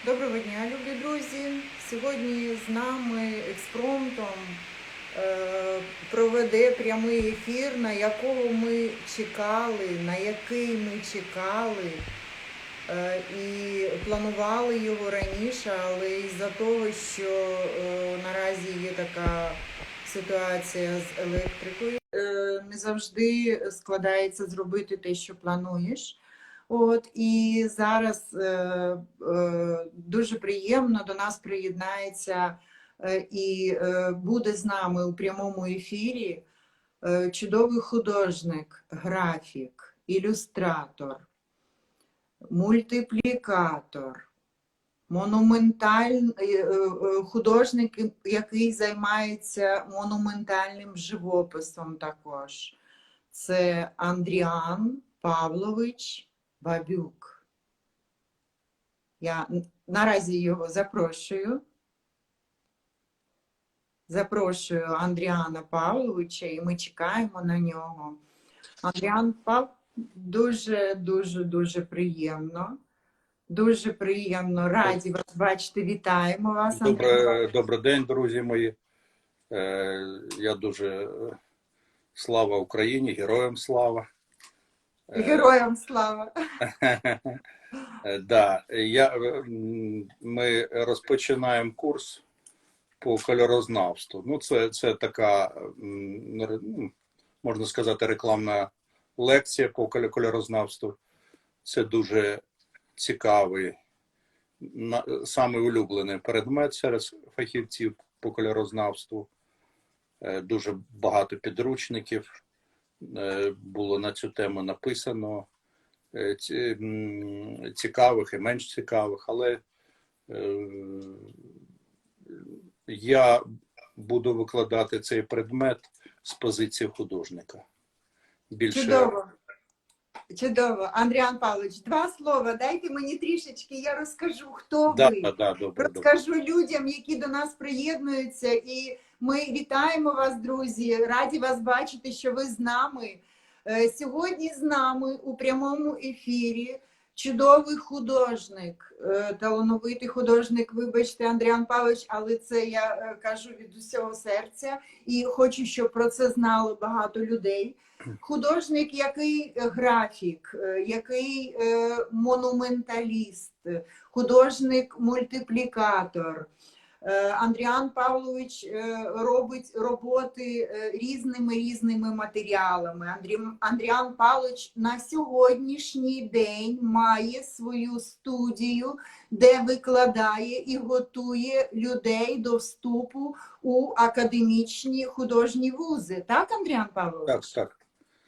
Доброго дня, любі друзі! Сьогодні з нами експромтом проведе прямий ефір, на якого ми чекали, на який ми чекали і планували його раніше, але із-за того, що наразі є така ситуація з електрикою, не завжди складається зробити те, що плануєш. І зараз дуже приємно до нас приєднається і буде з нами у прямому ефірі чудовий художник, графік, ілюстратор, мультиплікатор, художник, який займається монументальним живописом також. Це Андріан Павлович Бабюк. Я наразі його запрошую. Запрошую Андріана Павловича, і ми чекаємо на нього. Андріан Павлович, дуже приємно. Дуже приємно. Раді вас бачити. Вітаємо вас, Андріан. Добрий день, друзі мої. Я дуже слава Україні, героям слава. Героям слава. Да, ми розпочинаємо курс по кольорознавству. Ну, це така, можна сказати, рекламна лекція по кольорознавству. Це дуже цікавий, самий улюблений предмет серед фахівців по кольорознавству. Дуже багато підручників було на цю тему написано, цікавих і менш цікавих, але я буду викладати цей предмет з позиції художника. Чудово. Андріан Павлович, два слова. Дайте мені трішечки, я розкажу, хто ви. Розкажу людям, які до нас приєднуються. І ми вітаємо вас, друзі. Раді вас бачити, що ви з нами. Сьогодні з нами у прямому ефірі чудовий художник, талановитий художник, вибачте, Андріан Павлович, але це я кажу від усього серця. І хочу, щоб про це знало багато людей. Художник, який графік, який монументаліст, художник-мультиплікатор. Андріан Павлович робить роботи різними матеріалами. Андріан Павлович на сьогоднішній день має свою студію, де викладає і готує людей до вступу у академічні художні вузи. Так, Андріан Павлович?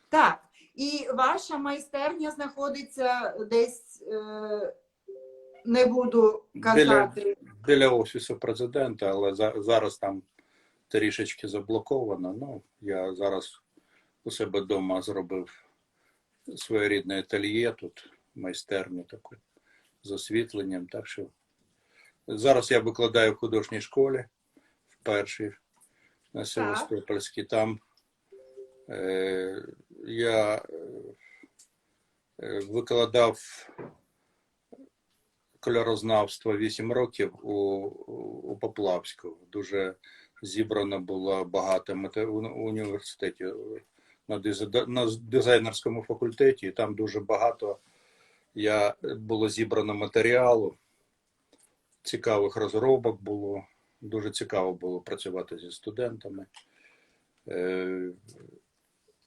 Так. І ваша майстерня знаходиться десь, не буду казати. Біля Офісу Президента, але зараз там трішечки заблоковано. Ну, я зараз у себе вдома зробив своєрідне ателє, тут майстерню таку з освітленням. Так що зараз я викладаю в художній школі в першій на Севастопольській. Там я викладав кольорознавство 8 років у Поплавську. Дуже зібрано було багато університетів на дизайнерському факультеті, і там дуже багато було зібрано матеріалу, цікавих розробок було, дуже цікаво було працювати зі студентами.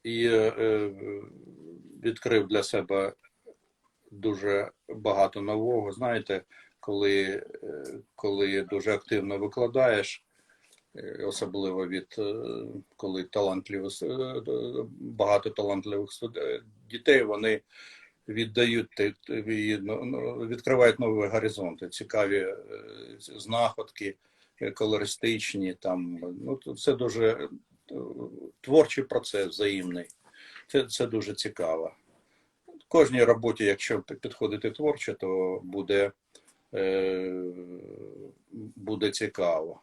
І відкрив для себе дуже багато нового. Знаєте, коли дуже активно викладаєш, особливо коли багато талантливих дітей, вони відкривають нові горизонти, цікаві знаходки, колористичні. Це дуже творчий процес взаємний. Це дуже цікаво. В кожній роботі, якщо підходити творчо, то буде цікаво.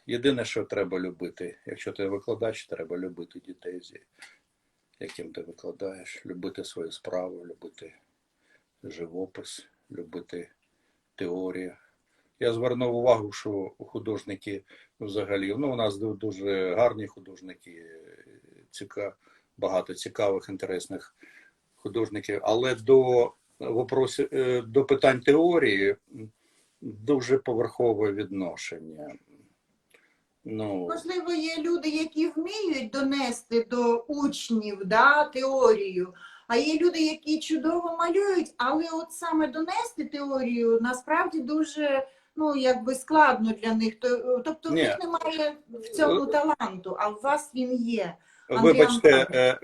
Єдине, що треба любити. Якщо ти викладач, треба любити дітей, яким ти викладаєш, любити свою справу, любити живопис, любити теорія. Я звернув увагу, що художники взагалі, ну, у нас дуже гарні художники, багато цікавих, інтересних художників, але до питань теорії дуже поверхове відношення. Ну, можливо, є люди, які вміють донести до учнів, да, теорію, а є люди, які чудово малюють, але от саме донести теорію насправді дуже, ну, якби складно для них. Тобто в них немає в цьому таланту, а у вас він є. Вибачте,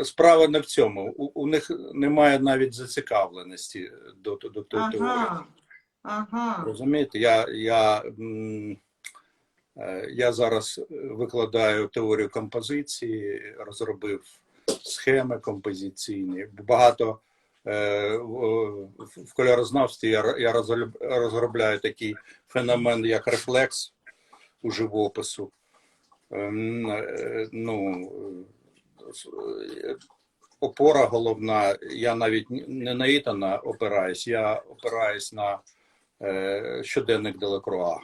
справа не в цьому. У них немає навіть зацікавленості до теорії. Ага. Розумієте, я зараз викладаю теорію композиції, розробив схеми композиційні. Багато в кольорознавстві я розробляю такий феномен, як рефлекс у живопису. Ну, опора головна, я навіть не на Ітана опираюсь, я опираюсь на щоденник Делакруа.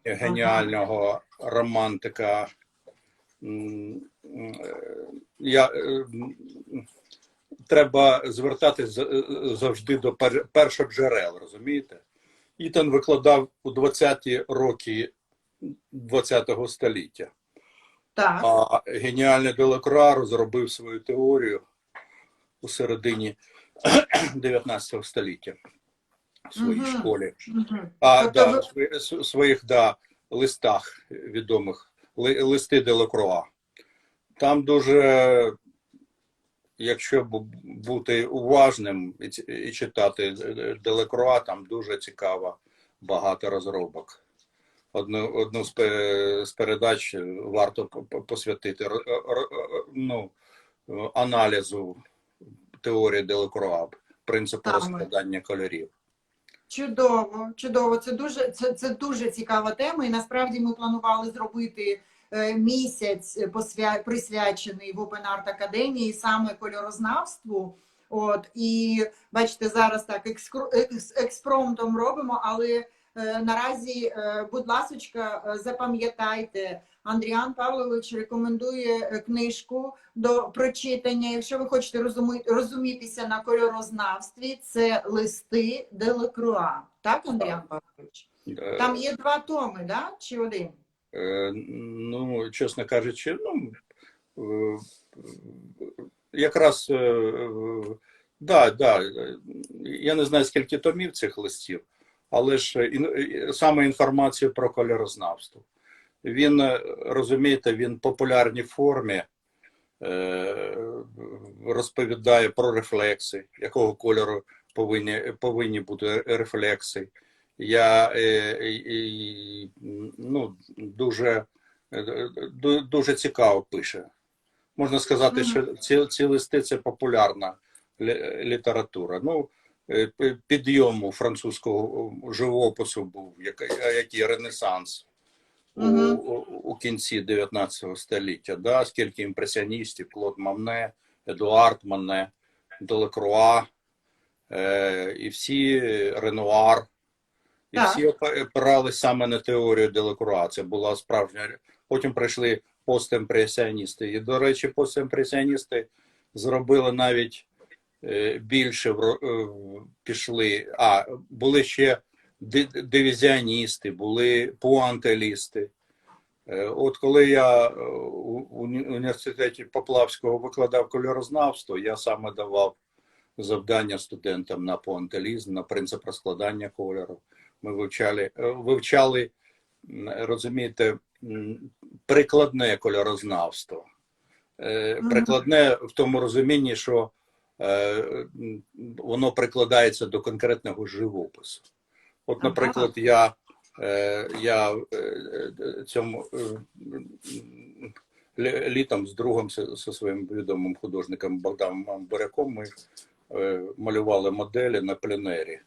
Геніального романтика. Треба звертатись завжди до першоджерел, розумієте? Ітан викладав у 20-ті роки ХХ століття. Так. А геніальний Делакруа розробив свою теорію у середині 19 століття в своїй школі. В своїх листах відомих, листи Делакруа. Там дуже, якщо бути уважним і читати Делакруа, там дуже цікаво багато розробок. Одну з передач варто посвятити аналізу теорії Делакруа, принципу розкладання кольорів. Чудово, чудово. Це дуже цікава тема, і насправді ми планували зробити місяць присвячений в Open Art Академії саме кольорознавству. І бачите, зараз так експромтом робимо, але наразі, будь ласочка, запам'ятайте, Андріан Павлович рекомендує книжку до прочитання. Якщо ви хочете розумітися на кольорознавстві, це листи Делакруа. Так, Андріан Павлович? Там є 2 томи, да? Чи 1? Ну, чесно кажучи, якраз, я не знаю, скільки томів цих листів, але ж саме інформацію про кольорознавство. Він, розумієте, він в популярній формі розповідає про рефлекси, якого кольору повинні бути рефлекси. Дуже цікаво пише. Можна сказати, що ці листи – це популярна література. Ну, підйому французького живопису був, який Ренесанс у кінці 19 століття. Да? Скільки імпресіоністів, Клод Моне, Едуард Моне, Делакруа, і всі Ренуар, і всі опирались саме на теорію Делакруа. Це була справжня. Потім прийшли постімпресіоністи. І, до речі, постімпресіоністи зробили навіть більше, пішли. Були ще дивізіоністи, були пуантилісти. От коли я у університеті Поплавського викладав кольорознавство, я саме давав завдання студентам на пуантилізм, на принцип розкладання кольору. Ми вивчали, розумієте, прикладне кольорознавство. Прикладне в тому розумінні, що воно прикладається до конкретного живопису. От, наприклад, я літом з другом, зі своїм відомим художником Богданом Буряком, ми малювали моделі на пленері.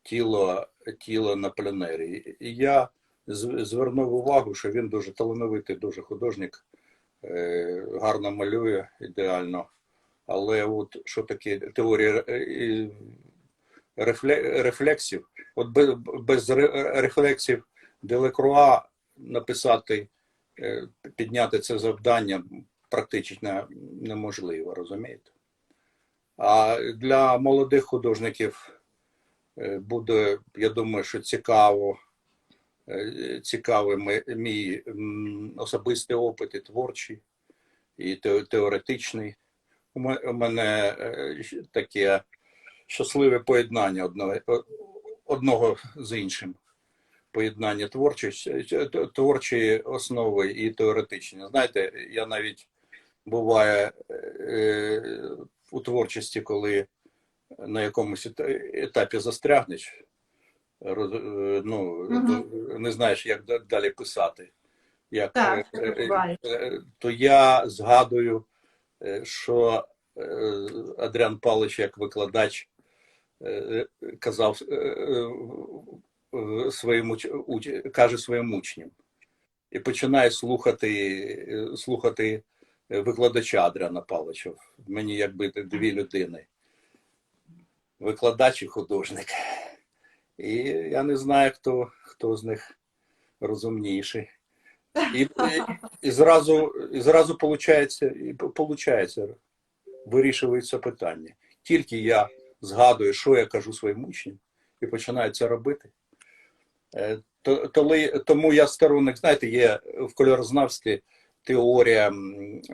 Тіло на пленері. І я звернув увагу, що він дуже талановитий, дуже художник, гарно малює, ідеально. Але от що таке теорія рефлексів. От без рефлексів Делекруа написати, підняти це завдання практично неможливо, розумієте? А для молодих художників буде, я думаю, що цікавий мій особистий опит і творчий, і теоретичний. У мене таке щасливе поєднання одного з іншим. Поєднання творчої основи і теоретичної. Знаєте, я навіть буває у творчості, коли на якомусь етапі застрягнеш, не знаєш, як далі писати. Так, то я згадую, що Адріан Павлович, як викладач, казав каже своїм учням. І починає слухати викладача Адріана Павловича. Мені якби дві людини. Викладач і художник. І я не знаю, хто з них розумніший. І зразу получається, вирішується питання. Тільки я згадую, що я кажу своїм учням, і починаю це робити. Тому я сторонник, знаєте, є в кольорознавстві теорія,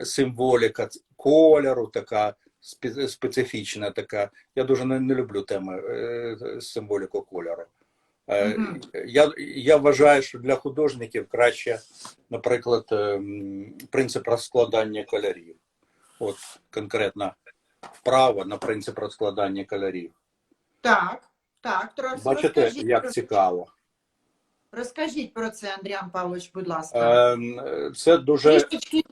символіка кольору, така специфічна така. Я дуже не люблю теми символіку кольору. Я вважаю, що для художників краще, наприклад, принцип розкладання кольорів. От конкретно вправо на принцип розкладання кольорів. Так. Бачите, як цікаво. Розкажіть про це, Андріан Павлович, будь ласка. Це дуже... Трішечки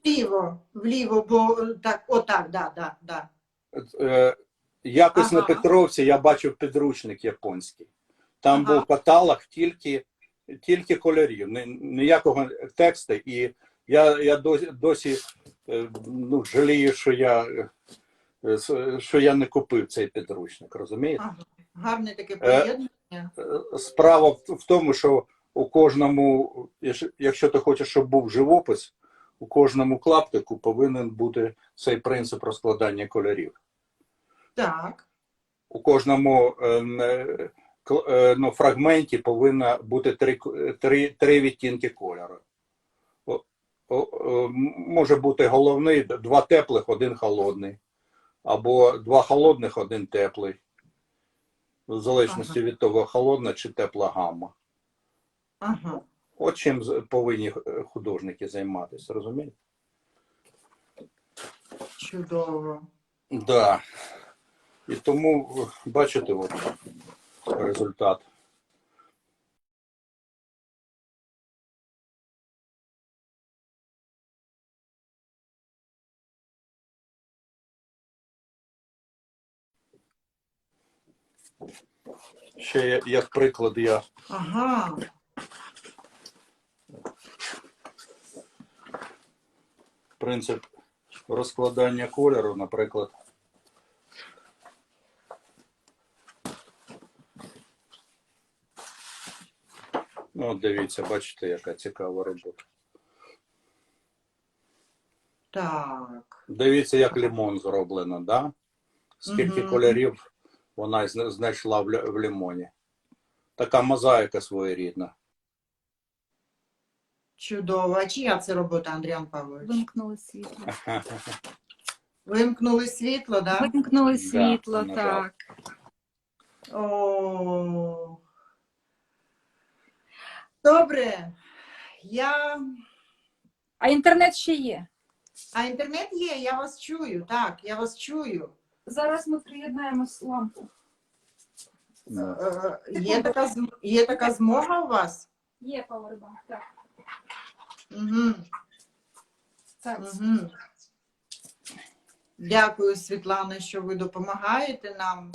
вліво, бо так, отак, да. Якось на Петровці я бачив підручник японський. Там був каталог тільки кольорів, ніякого тексту. І я досі жалію, що я не купив цей підручник, розумієте? Гарне таке поєднання. Справа в тому, що у кожному, якщо ти хочеш, щоб був живопис, у кожному клаптику повинен бути цей принцип розкладання кольорів. Так. У кожному фрагменті повинно бути три відтінки кольору. Може бути головний, два теплих, один холодний. Або два холодних, один теплий. В залежності від того, холодна чи тепла гамма. От чим повинні художники займатися, розумієте? Чудово. Да. І тому, бачите, от результат. Ще як приклад я. Принцип розкладання кольору, наприклад. От дивіться, бачите, яка цікава робота. Так. Дивіться, як лимон зроблено, да? Скільки кольорів вона знайшла в лимоні. Така мозаїка своєрідна. Чудово. А чия це робота, Андріан Павлович? Вимкнули світло. Вимкнули світло, да? Вимкнули світло, Да, так. О. Добре. А інтернет ще є. А інтернет є, я вас чую. Так, я вас чую. Зараз ми приєднаємо лампу. Є така змога у вас? Є павербанк, так. Дякую, Світлана, що ви допомагаєте нам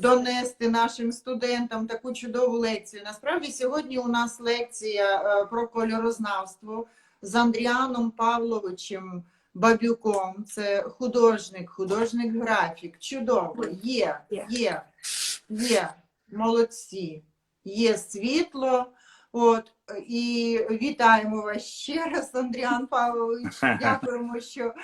донести нашим студентам таку чудову лекцію. Насправді, сьогодні у нас лекція про кольорознавство з Андріаном Павловичем Бабюком. Це художник-графік. Чудово. Є. Молодці. Є світло. От, і вітаємо вас ще раз, Андріан Павлович. Дякуємо, що,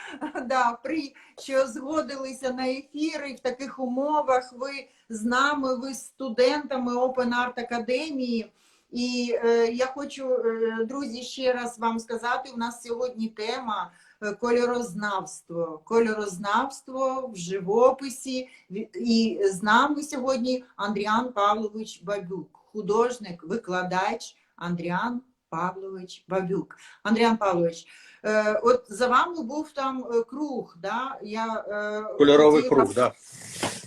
що згодилися на ефіри в таких умовах. Ви з нами, ви з студентами Open Art Академії. І я хочу, друзі, ще раз вам сказати, у нас сьогодні тема кольорознавство. Кольорознавство в живописі. І з нами сьогодні Андріан Павлович Бабюк, художник, викладач Андріан Павлович Бабюк. Андріан Павлович, от за вами був там круг, да? Кольоровий круг, да.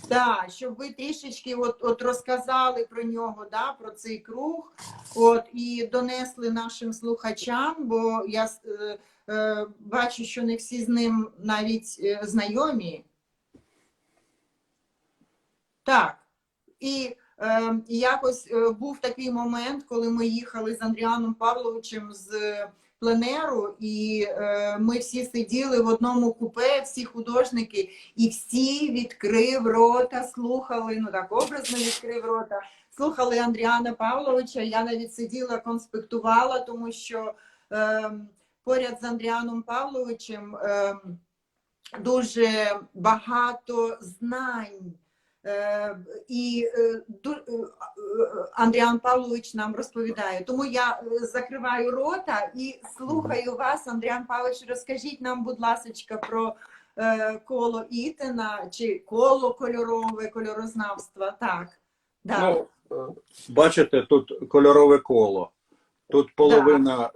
Да, щоб ви трішечки от розказали про нього, да, про цей круг, от, і донесли нашим слухачам, бо я бачу, що не всі з ним навіть знайомі. Так, і якось був такий момент, коли ми їхали з Андріаном Павловичем з пленеру, і ми всі сиділи в одному купе, всі художники, і всі відкрив рота, слухали, ну так образно відкрив рота, слухали Андріана Павловича. Я навіть сиділа, конспектувала, тому що поряд з Андріаном Павловичем дуже багато знань. І Андріан Павлович нам розповідає. Тому я закриваю рота і слухаю вас. Андріан Павлович, розкажіть нам, будь ласка, про коло Ітена, чи коло кольорове, кольорознавства. Так. Да. Ну, бачите, тут кольорове коло. Тут половина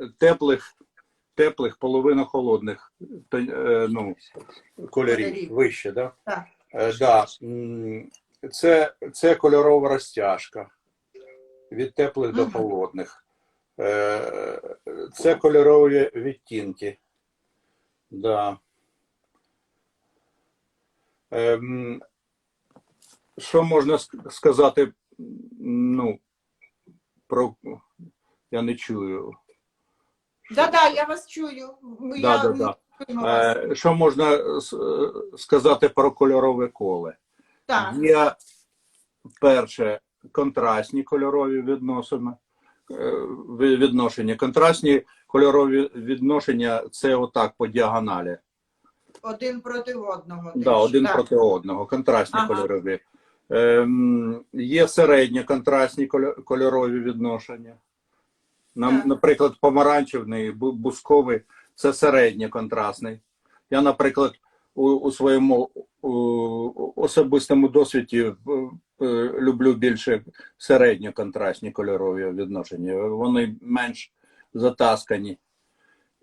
теплих, половина холодних кольорів. Вище, да? Так. Да. Це кольорова розтяжка від теплих до холодних. Це кольорові відтінки. Да. Що можна сказати? Ну, про... Я не чую. Да, я вас чую. Що можна сказати про кольорове коле? Так. Є, перше, контрастні кольорові відношення. Контрастні кольорові відношення – це отак по діагоналі. Один проти одного. Да, один проти одного. Контрастні кольорові. Є середньо контрастні кольорові відношення. Наприклад, помаранчевий, бусковий – це середньоконтрастний. Я, наприклад, у своєму особистому досвіді люблю більше середньоконтрастні кольорові відношення. Вони менш затаскані.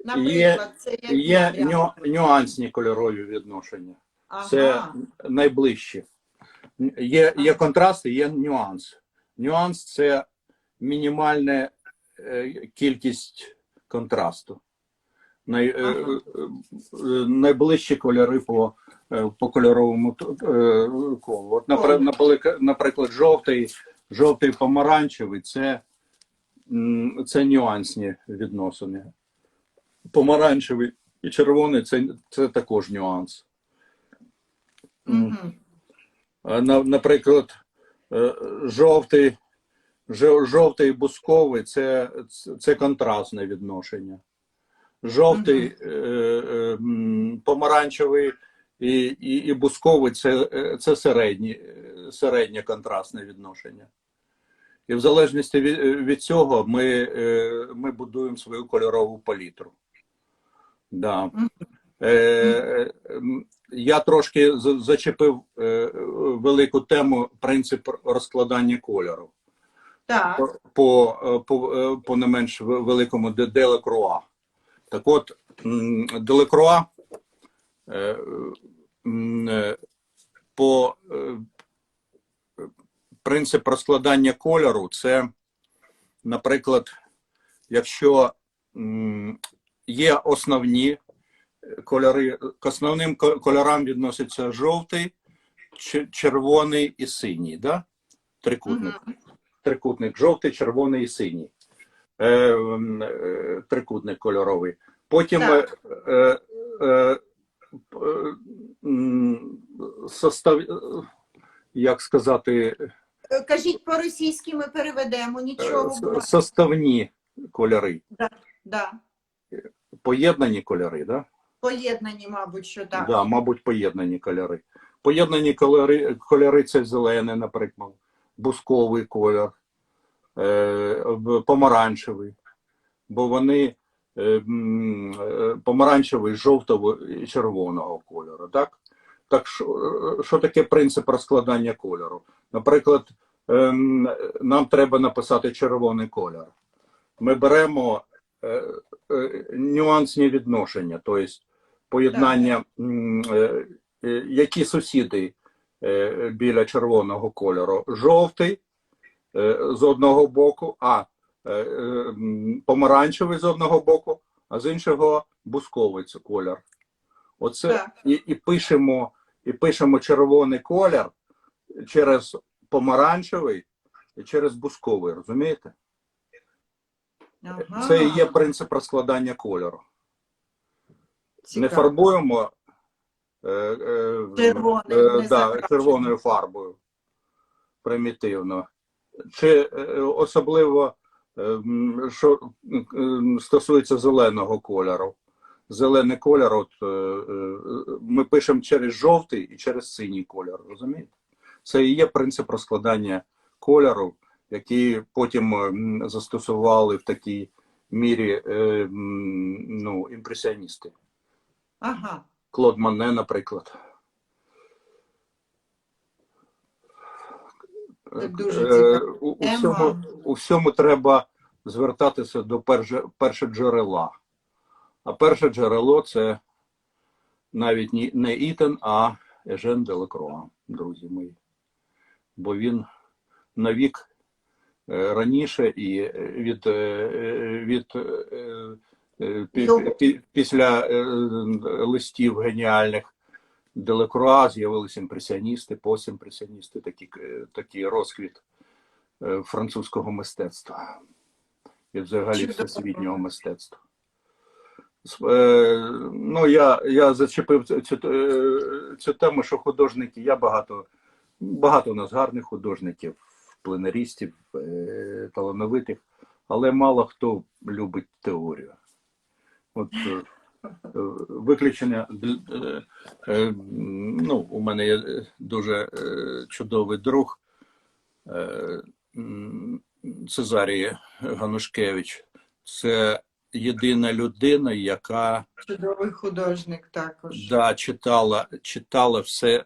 Наприклад, є нюансні кольорові відношення. Це найближчі. Є контраст і є нюанс. Нюанс – це мінімальна кількість контрасту. Найближчі кольори по кольоровому колу. От, наприклад, жовтий помаранчевий це нюансні відносини. Помаранчевий і червоний це також нюанс. Наприклад, жовтий бусковий це контрастне відношення. Жовтий, помаранчевий і бусковий це середнє контрастне відношення. І в залежності від цього ми будуємо свою кольорову палітру. Да. Я трошки зачепив велику тему принцип розкладання кольору. Так. По не менш великому Делакруа. Так от, Делакруа по принцип розкладання кольору це, наприклад, якщо є основні кольори, к основним кольорам відносяться жовтий, червоний і синій, да? Трикутник, жовтий, червоний і синій. Трикутник кольоровий. Потім состав, як сказати, Кажіть по-російськи, ми переведемо, нічого. составні кольори. Да. Поєднані кольори, да? Поєднані, мабуть, що так. Да, мабуть, поєднані кольори. Поєднані кольори це зелений, наприклад, бусковий кольор, помаранчевий, бо вони помаранчевий, жовтого і червоного кольору. Так, так що таке принцип розкладання кольору? Наприклад, нам треба написати червоний кольор. Ми беремо нюансні відношення, тобто поєднання, які сусіди біля червоного кольору. Жовтий з одного боку, а помаранчевий з одного боку, а з іншого бусковий це кольор. Оце і пишемо червоний кольор через помаранчевий і через бусковий, розумієте? Ага. Це і є принцип розкладання кольору. Не фарбуємо червоною фарбою примітивно. Чи особливо, що стосується зеленого кольору. Зелений кольор, от, ми пишемо через жовтий і через синій кольор, розумієте? Це і є принцип розкладання кольору, який потім застосували в такій мірі імпресіоністи. Ага. Клод Моне, наприклад. Це дуже цікаво. У всьому треба звертатися до першого джерела. А перше джерело – це навіть не Ітон, а Ежен Делакруа, друзі мої. Бо він навік раніше і після листів геніальних Делакруа з'явилися імпресіоністи, постімпресіоністи, такий розквіт французького мистецтва і взагалі всесвітнього мистецтва. Я зачепив цю тему, що художники, багато у нас гарних художників, пленеристів, талановитих, але мало хто любить теорію. От виключення, у мене є дуже чудовий друг Цезарій Ганушкевич. Це єдина людина, яка чудовий художник також. Да, читала все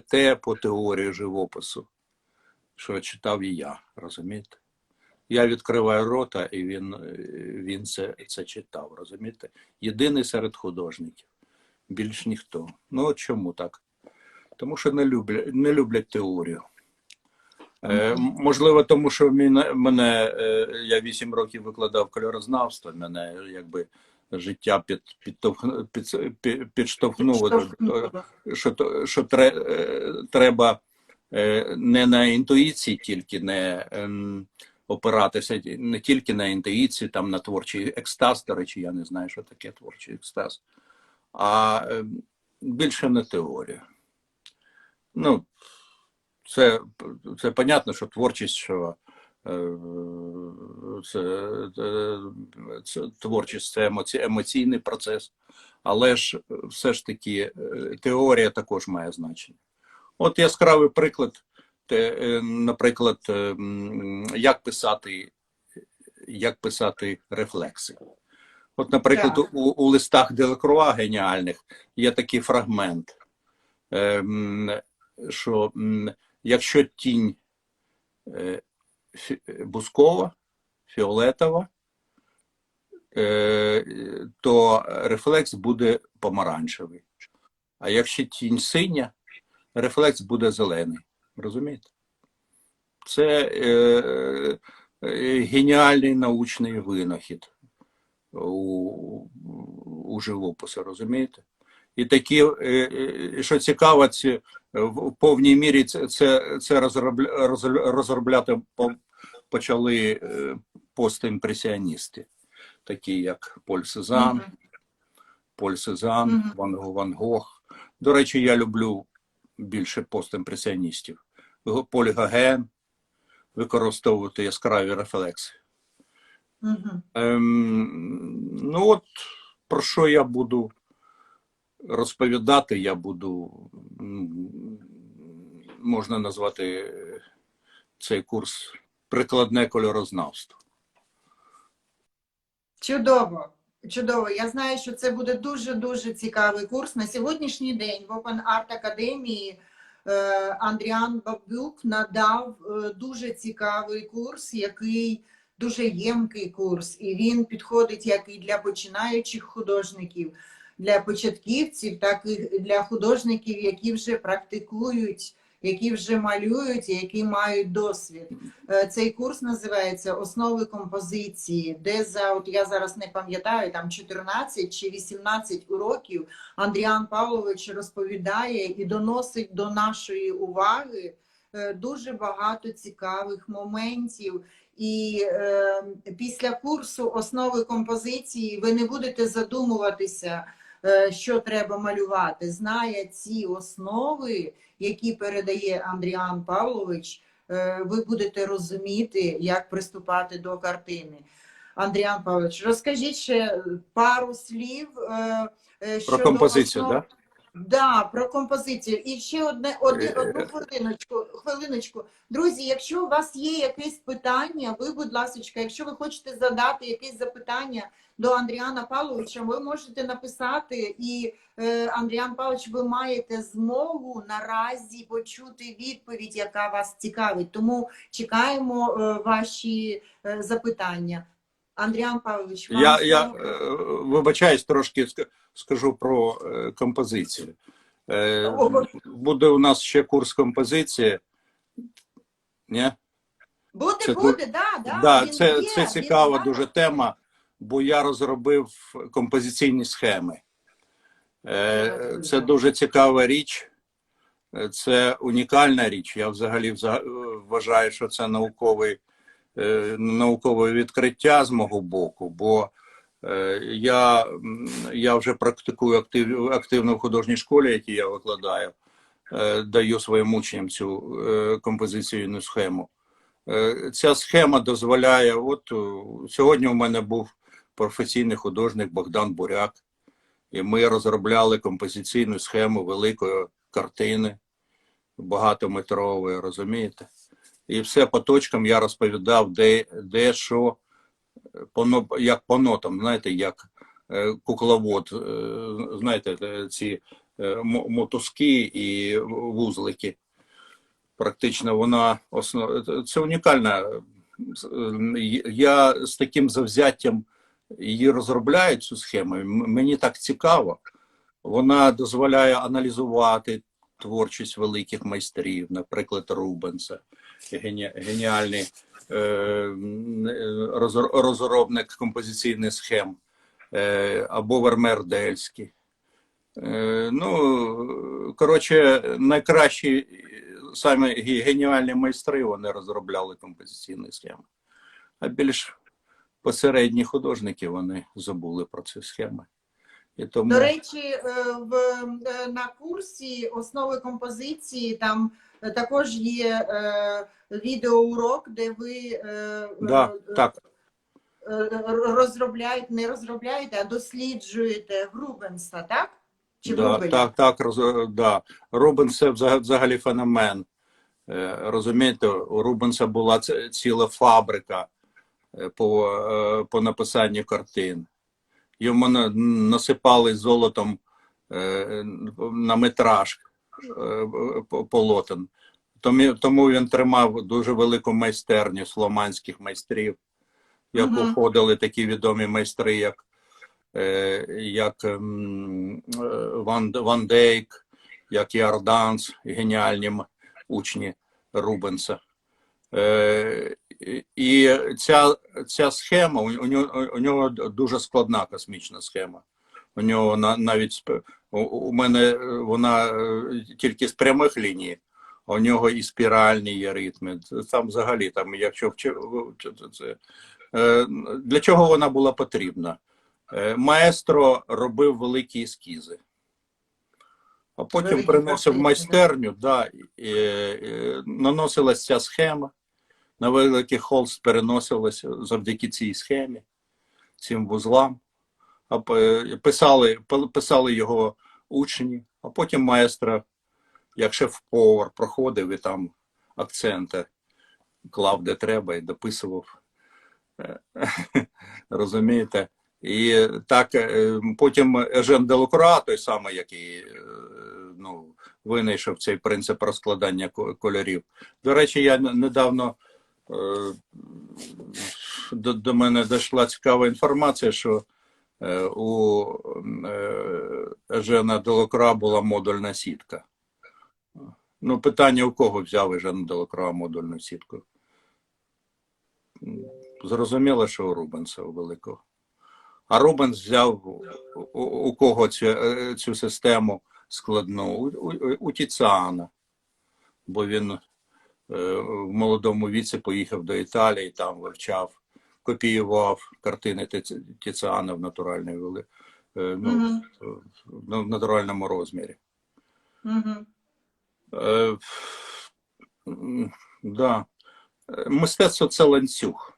те по теорії живопису, що читав і я, розумієте? Я відкриваю рота, і він це читав, розумієте? Єдиний серед художників. Більш ніхто. Ну, чому так? Тому що не люблять теорію. Можливо, тому що я 8 років викладав кольорознавство, мене якби життя підштовхнуло, що треба не на інтуїції тільки не опиратися, не тільки на інтуїцію, там на творчий екстаз, до речі, я не знаю, що таке творчий екстаз, а більше на теорію. Ну, це понятно, що творчість, що творчість це емоційний процес, але ж все ж таки теорія також має значення. От яскравий приклад, наприклад, як писати рефлекси. От, наприклад, у листах Делакруа геніальних є такий фрагмент, що якщо тінь бускова, фіолетова, то рефлекс буде помаранчевий. А якщо тінь синя, рефлекс буде зелений. Розумієте? Це геніальний научний винахід у живописі, розумієте? І такі, що цікаво, в повній мірі це розробляти почали постімпресіоністи, такі як Поль Сезанн, Поль Сезанн, Ван Гог. До речі, я люблю більше постімпресіоністів. Поль Гоген, використовувати яскраві рефлекси. Ну от, про що я буду розповідати, я буду, можна назвати цей курс прикладне кольорознавство. Чудово, чудово. Я знаю, що це буде дуже-дуже цікавий курс. На сьогоднішній день в Open Art Academy Андріан Бабюк надав дуже цікавий курс, який дуже ємкий курс. І він підходить як і для починаючих художників, для початківців, так і для художників, які вже практикують, які вже малюють і які мають досвід. Цей курс називається «Основи композиції», де от я зараз не пам'ятаю, там 14 чи 18 уроків Андріан Павлович розповідає і доносить до нашої уваги дуже багато цікавих моментів. І після курсу «Основи композиції» ви не будете задумуватися, що треба малювати. Знає ці основи, які передає Андріан Павлович, ви будете розуміти, як приступати до картини. Андріан Павлович, розкажіть ще пару слів про композицію, так? Да, про композицію. І ще одну хвилиночку. Друзі, якщо у вас є якесь питання, ви, будь ласка, якщо ви хочете задати якесь запитання до Андріана Павловича, ви можете написати, і Андріан Павлович, ви маєте змогу наразі почути відповідь, яка вас цікавить. Тому чекаємо ваші запитання. Андріан Павлович, вам я вибачаюсь, трошки скажу про композицію. Буде у нас ще курс композиції. Ні? Буде, да. Це цікава дуже тема, бо я розробив композиційні схеми. Це дуже цікава річ, це унікальна річ. Я взагалі вважаю, що це наукове відкриття з мого боку, бо я вже практикую активно в художній школі, якій я викладаю, даю своїм учням цю композиційну схему. Ця схема дозволяє, от сьогодні у мене був професійний художник Богдан Буряк, і ми розробляли композиційну схему великої картини, багатометрової, розумієте? І все по точкам я розповідав, де що, як по нотам, знаєте, як кукловод, знаєте, ці мотузки і вузлики. Практично вона це унікальна. Я з таким завзяттям її розробляю, цю схему. Мені так цікаво. Вона дозволяє аналізувати творчість великих майстрів, наприклад, Рубенса, геніальний розробник композиційних схем, або Вермеер Дельський. Ну, коротше, найкращі, саме геніальні майстри, вони розробляли композиційні схеми. А більш посередні художники, вони забули про ці схеми. І тому... До речі, на курсі «Основи композиції» там також є відеоурок, де ви розробляєте, не розробляєте, а досліджуєте Рубенса, так? Чи Так. Рубенс – це взагалі феномен. Розумієте, у Рубенса була ціла фабрика по написанню картин. Йому насипали золотом на метраж полотен. Тому він тримав дуже велику майстерню фламандських майстрів, в яку входили такі відомі майстри, як Ван Дейк, як Ярданс, геніальні учні Рубенса. І ця схема, у нього дуже складна космічна схема. У нього навіть, у мене вона тільки з прямих ліній, а у нього і спіральні є ритми. Там взагалі, якщо для чого вона була потрібна? Маестро робив великі ескізи. А потім Великі приносив в картини, майстерню, да, наносилась ця схема, на великий холст переносилася завдяки цій схемі, цим вузлам. А писали його учні, а потім маестро, як шеф-повар, проходив і там акценти клав де треба і дописував. Розумієте? І так, потім Ежен Делакруа, той самий, який винайшов цей принцип розкладання кольорів. До речі, я недавно до мене дійшла цікава інформація, що у Ежена Делакруа була модульна сітка. Ну, питання, у кого взяв Ежен Делакруа модульну сітку? Зрозуміло, що у Рубенса, у великого. А Рубенс взяв у кого цю систему складну? У Тіціана. Бо він в молодому віці поїхав до Італії, там вивчав, копіював картини Тіціана в в натуральному розмірі. Да. Мистецтво – це ланцюг.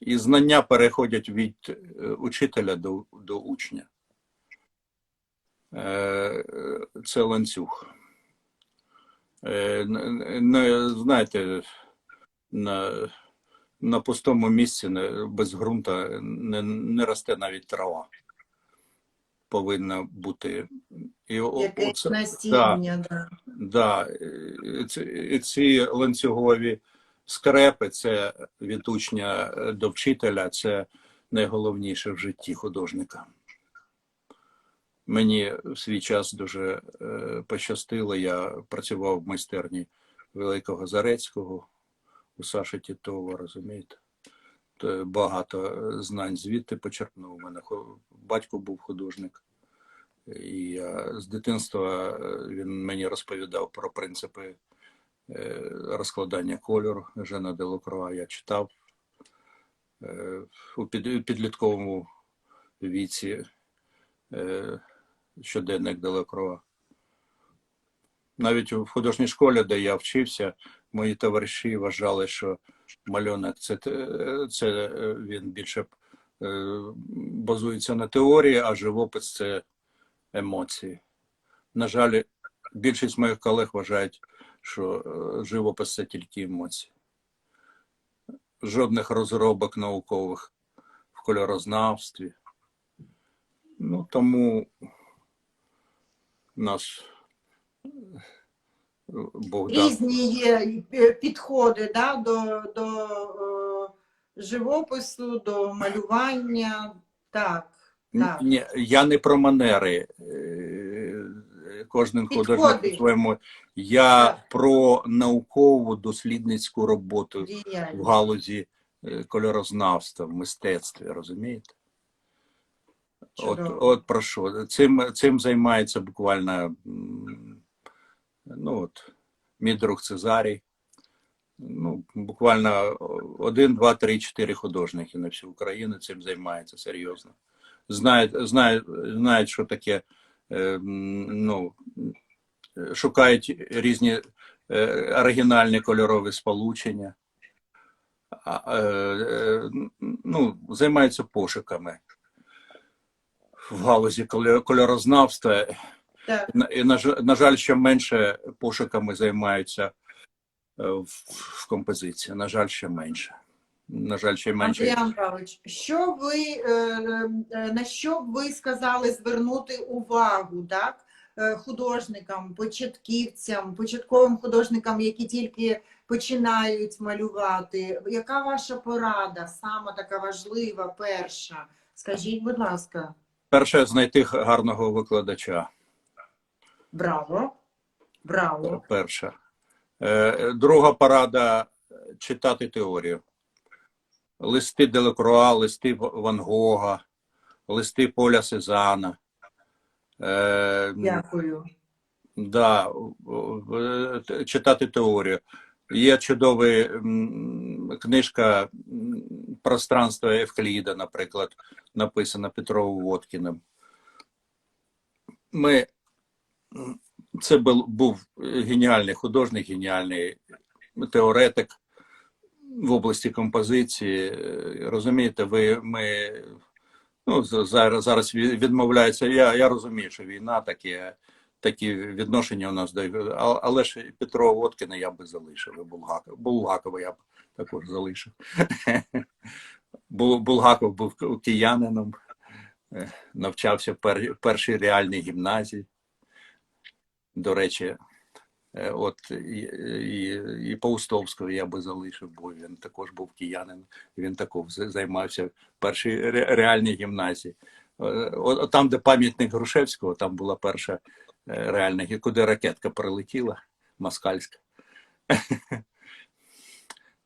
І знання переходять від учителя до учня. Це ланцюг. Знаєте, на пустому місці без ґрунта не росте навіть трава. Повинна бути. Якесь насіння, да. І ці ланцюгові скрепи, це від учня до вчителя, це найголовніше в житті художника. Мені в свій час дуже пощастило, я працював в майстерні Великого Зарецького, у Саші Тітова, розумієте. Багато знань звідти почерпнув. У мене батько був художник. І з дитинства він мені розповідав про принципи розкладання кольору Ежена Делакруа. Я читав у підлітковому віці щоденник Делакруа. Навіть в художній школі, де я вчився, мої товариші вважали, що малюнок це він більше базується на теорії, а живопис це емоції. На жаль, більшість моїх колег вважають, що живопис це тільки емоції. Жодних розробок наукових в кольорознавстві. Ну, тому нас Бог дав. Різні є підходи, да, до живопису, до малювання. Так. Ні, я не про манери. Кожен художник по-своєму. Я про наукову дослідницьку роботу в галузі кольорознавства, в мистецтві, розумієте? От про що. Цим займається буквально мій друг Цезарій. Буквально 1, 2, 3, 4 художники на всю Україну цим займаються серйозно. Знають, що таке, шукають різні оригінальні кольорові сполучення, займаються пошуками в галузі кольорознавства. Так. І, на жаль, ще менше пошуками займаються в композиції. На жаль, ще менше. Андріан Павлович, на що б ви сказали звернути увагу, так, художникам, початковим художникам, які тільки починають малювати? Яка ваша порада, сама така важлива, перша? Скажіть, будь ласка. Перше, знайти гарного викладача. Браво. Браво. Перша. Друга порада – читати теорію. Листи Делакруа, листи Ван Гога, листи Поля Сезана. Дякую. Да, читати теорію. Є чудова книжка пространство Евкліда, наприклад, написано Петровим-Водкіним. Це був геніальний художник, геніальний теоретик в області композиції. Розумієте, зараз відмовляється. Я розумію, що війна такі відношення у нас до, але ж Петрова Водкіна я би залишив, і Булгакова я б також залишив. Булгаков був киянином, навчався в першій реальній гімназії. До речі, от і Паустовського я би залишив, бо він також був киянин, він також займався в першій реальній гімназії. От там, де пам'ятник Грушевського, там була перша реальна, куди ракетка прилетіла, москальська.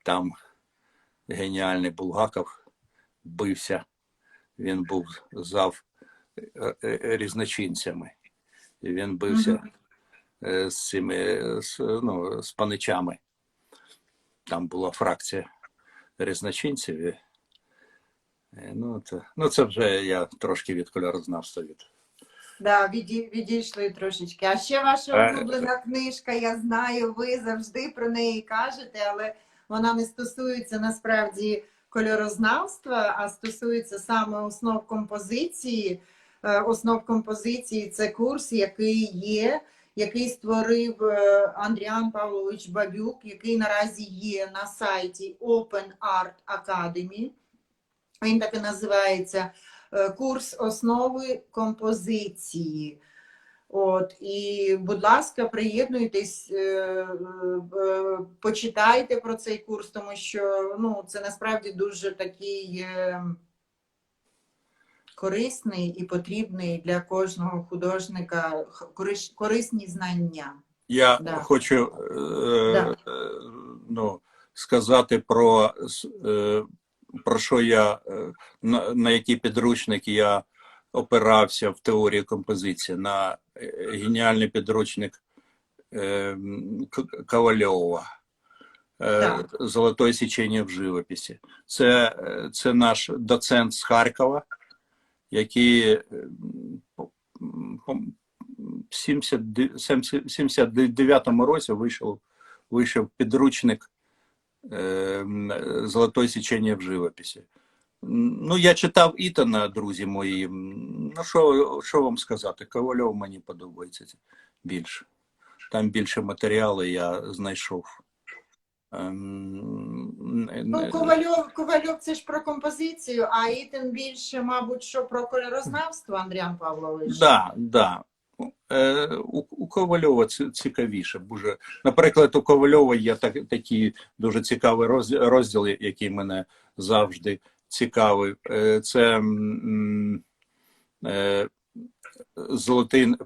Там геніальний Булгаков бився, він був зав різночинцями, і він бився з паничами. Там була фракція різночинців. Це вже я трошки від кольорознавства Да, відійшли трошечки. А ще ваша улюблена книжка, я знаю, ви завжди про неї кажете, але вона не стосується насправді кольорознавства, а стосується саме основ композиції. Основ композиції – це курс, який створив Андріан Павлович Бабюк, який наразі є на сайті Open Art Academy. Він так і називається курс основи композиції. І, будь ласка, приєднуйтесь, почитайте про цей курс, тому що це насправді дуже такий корисний і потрібний для кожного художника, корисні знання. Я хочу сказати про що на які підручники я опирався в теорії композиції, на геніальний підручник Ковальова «Золотое сечение в живописі». Це наш доцент з Харкова, який в 79-му році вийшов підручник «Золотое сечение в живописі». Я читав Ітона, друзі мої. Що вам сказати? Ковальов мені подобається більше. Там більше матеріалу я знайшов. Ковальов це ж про композицію, а Ітон більше, мабуть, що про кольорознавство, Андріан Павлович. Так. У Ковальова цікавіше. Наприклад, у Ковальова є такий дуже цікавий розділ, який мене завжди цікавий. Це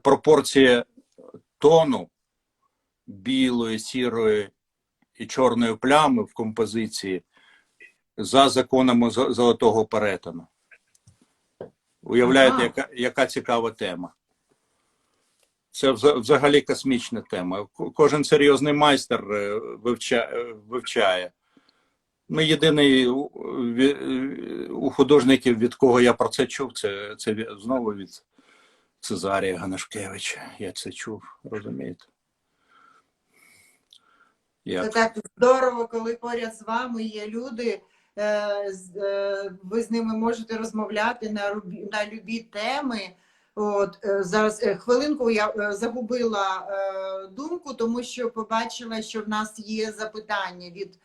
пропорція тону білої, сірої і чорної плями в композиції за законами золотого перетину. Уявляєте, яка цікава тема. Це взагалі космічна тема. Кожен серйозний майстер вивчає. Єдиний у художників, від кого я про це чув, це знову від Цезарія Ганушкевича. Я це чув, розумієте? Це так здорово, коли поряд з вами є люди, ви з ними можете розмовляти на любі теми. Зараз хвилинку я загубила думку, тому що побачила, що в нас є запитання від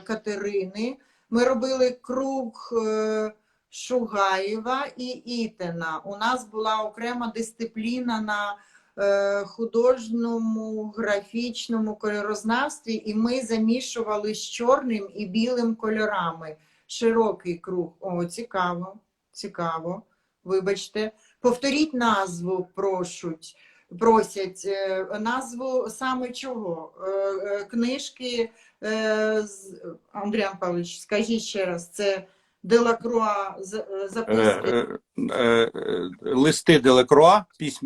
Катерини. Ми робили круг Шугаєва і Ітена. У нас була окрема дисципліна на художньому, графічному кольорознавстві, і ми замішували з чорним і білим кольорами. Широкий круг. Цікаво. Вибачте. Повторіть назву, просять. Назву саме чого? Книжки, Андріан Павлович, скажіть ще раз, це Делакруа записки? Листи Делакруа,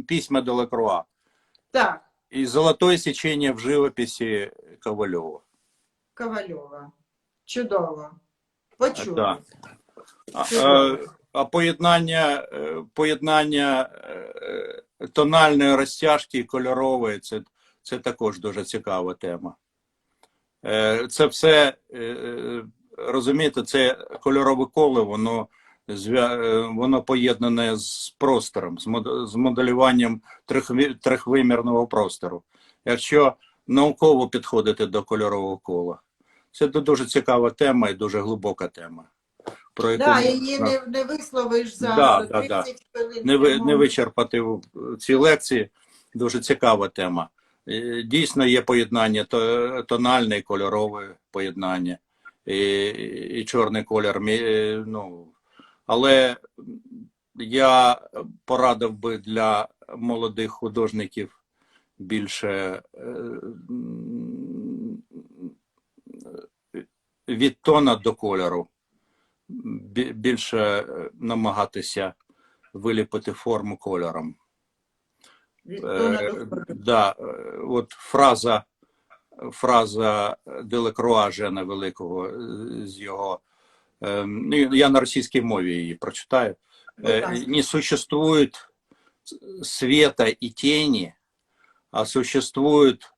письма Делакруа. Так. І «Золотое сечение в живописі» Ковальова. Чудово. Почули. Да. Чудово. А поєднання тональної розтяжки і кольорової це також дуже цікава тема. Це все, розумієте, це кольорове коле, воно поєднане з простором, з моделюванням трьохвимірного простору. Якщо науково підходити до кольорового кола, це дуже цікава тема і дуже глибока тема. Про яку Да, її не висловиш за Да, 30 хвилин. не вичерпати в цій лекції. Дуже цікава тема. Дійсно є поєднання, тональне і кольорове поєднання, і чорний колір. Ну, але я порадив би для молодих художників більше від тона до кольору. Більше намагатися виліпити форму кольором. Да, от фраза Делекруа Жена Великого з його, я на російській мові її прочитаю. Не существует света и тени, а существует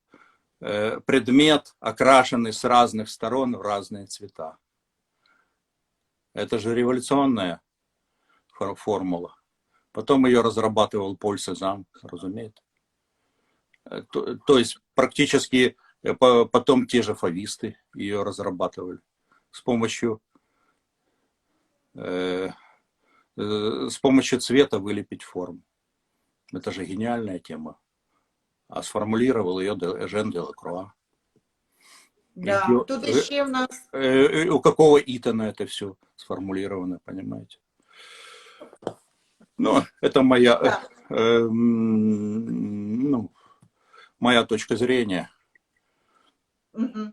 предмет, окрашенный с разных сторон в разные цвета. Это же революционная формула. Потом ее разрабатывал Поль Сезанн, разумеете. То есть практически потом те же фависты ее разрабатывали с помощью цвета вылепить форму. Это же гениальная тема. А сформулировал ее Жен Делакруа. Да, тут еще у нас... У какого Итана это все сформулировано, понимаете? Ну, это моя, моя точка зрения. Угу.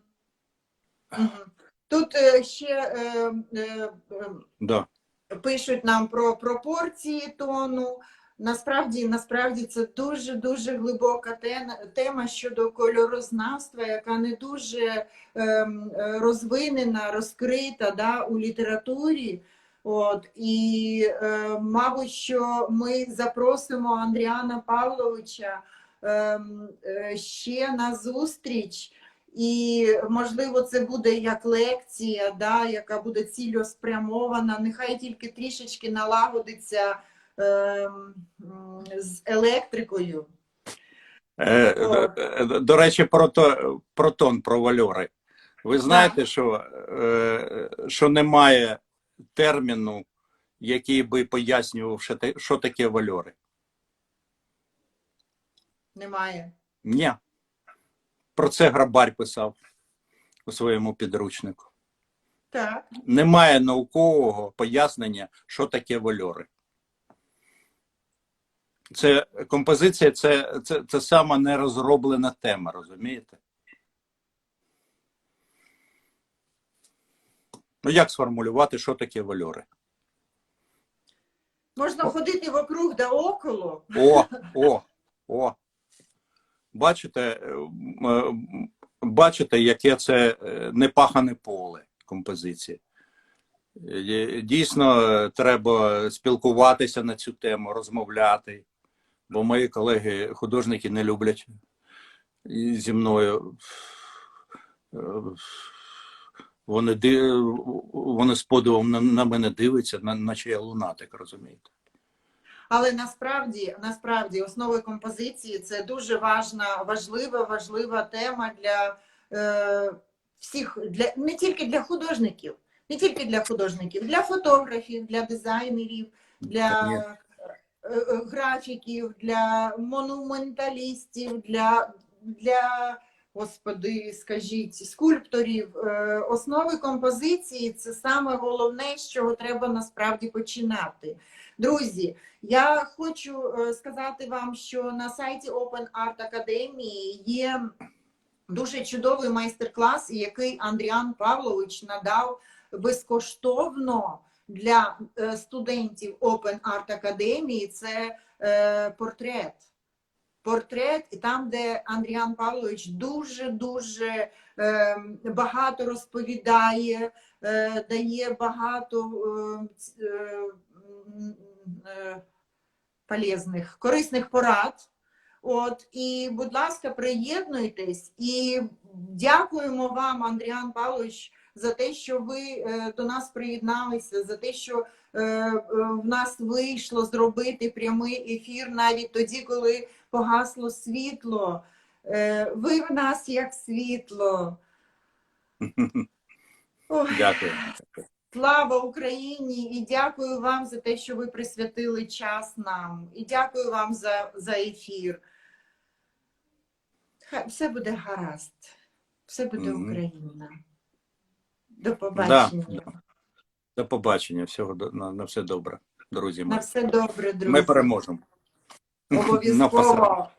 Угу. Тут ще Да. пишуть нам про пропорції тону. Насправді це дуже глибока тема щодо кольорознавства, яка не дуже розвинена, розкрита, да, у літературі. От, і, мабуть, що ми запросимо Андріана Павловича ще на зустріч, і, можливо, це буде як лекція, да, яка буде цільоспрямована, нехай тільки трішечки налагодиться з електрикою. До речі, про тон, про вальори. Ви знаєте, що немає терміну, який би пояснював, що таке вальори? Немає. Ні. Про це Грабарь писав у своєму підручнику. Так. Немає наукового пояснення, що таке вальори. Це композиція, це сама нерозроблена тема, розумієте? Ну, як сформулювати, що таке вальори? Можна ходити вокруг да около. О. Бачите, яке це непахане поле композиції. Дійсно, треба спілкуватися на цю тему, розмовляти, бо мої колеги-художники не люблять зі мною. Вони з подивом на мене дивляться, наче я лунатик, розумієте? Але насправді основою композиції це дуже важлива тема для всіх, не тільки для художників, для фотографів, для дизайнерів, для графіків, для монументалістів, для Господи, скажіть, скульпторів. Основи композиції – це саме головне, з чого треба насправді починати. Друзі, я хочу сказати вам, що на сайті Open Art Academy є дуже чудовий майстер-клас, який Андріан Павлович надав безкоштовно для студентів Open Art Academy. Це портрет. портрет, і там, де Андріан Павлович дуже-дуже багато розповідає, дає багато полезних, корисних порад. От, і, будь ласка, приєднуйтесь. І дякуємо вам, Андріан Павлович, за те, що ви до нас приєдналися, за те, що в нас вийшло зробити прямий ефір навіть тоді, коли погасло світло. Ви в нас як світло. Ой. Дякую. Слава Україні! І дякую вам за те, що ви присвятили час нам. І дякую вам за ефір. Хай все буде гаразд. Все буде Україна. До побачення. Да. До побачення. Всього на все добре, друзі. На все добре, друзі. Ми переможемо. Обов'язково.